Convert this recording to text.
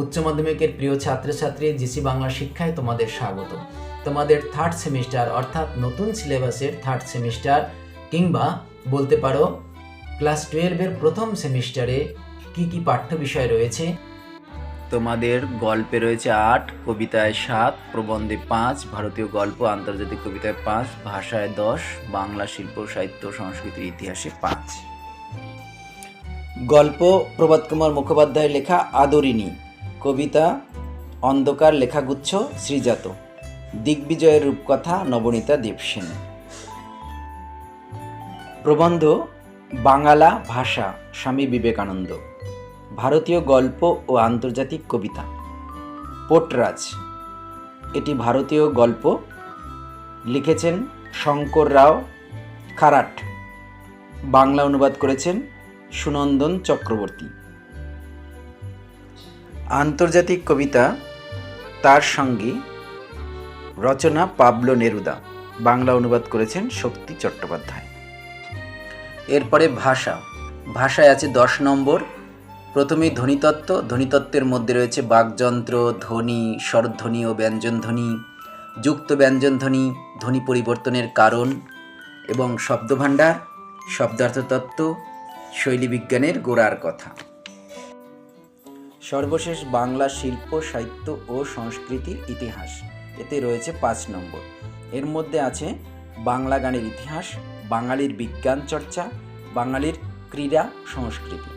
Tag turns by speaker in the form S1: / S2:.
S1: উচ্চ মাধ্যমিকের প্রিয় ছাত্রছাত্রী জিসি বাংলা শিক্ষায় তোমাদের স্বাগত। তোমাদের থার্ড সেমিস্টার অর্থাৎ নতুন সিলেবাসের থার্ড সেমিস্টার কিংবা বলতে পারো ক্লাস 12-এর প্রথম সেমিস্টারে কি কি পাঠ্য বিষয় রয়েছে।
S2: তোমাদের গল্পে রয়েছে 8, কবিতায় 7, প্রবন্ধে 5, ভারতীয় গল্প আন্তর্জাতিক কবিতায় 5, ভাষায় 10, বাংলা শিল্প সাহিত্য সংস্কৃতির ইতিহাসে 5। গল্প প্রভাত কুমার মুখোপাধ্যায়ের লেখা আদরিণী, কবিতা অন্ধকার লেখাগুচ্ছ শ্রীজাত, দিগ্বিজয়ের রূপকথা নবনীতা দেবসেন। প্রবন্ধ বাংলা ভাষা স্বামী বিবেকানন্দ। ভারতীয় গল্প ও আন্তর্জাতিক কবিতা পোটরাজ, এটি ভারতীয় গল্প, লিখেছেন শঙ্কর রাও খারাট, বাংলা অনুবাদ করেছেন সুনন্দন চক্রবর্তী। আন্তর্জাতিক কবিতা তার সঙ্গী, রচনা পাবলো নেরুদা, বাংলা অনুবাদ করেছেন শক্তি চট্টোপাধ্যায়। এরপরে ভাষা, ভাষায় আছে 10 নম্বর। প্রথমেই ধ্বনিতত্ত্ব, ধ্বনিতত্ত্বের মধ্যে রয়েছে বাকযন্ত্র, ধ্বনি, স্বরধ্বনি ও ব্যঞ্জনধ্বনি, যুক্ত ব্যঞ্জনধ্বনি, ধ্বনি পরিবর্তনের কারণ এবং শব্দভাণ্ডার, শব্দার্থতত্ত্ব, শৈলীবিজ্ঞানের গোড়ার কথা। সর্বশেষ বাংলা শিল্প সাহিত্য ও সংস্কৃতির ইতিহাস, এতে রয়েছে 5 নম্বর। এর মধ্যে আছে বাংলা গানের ইতিহাস, বাঙালির বিজ্ঞান চর্চা, বাঙালির ক্রীড়া সংস্কৃতি।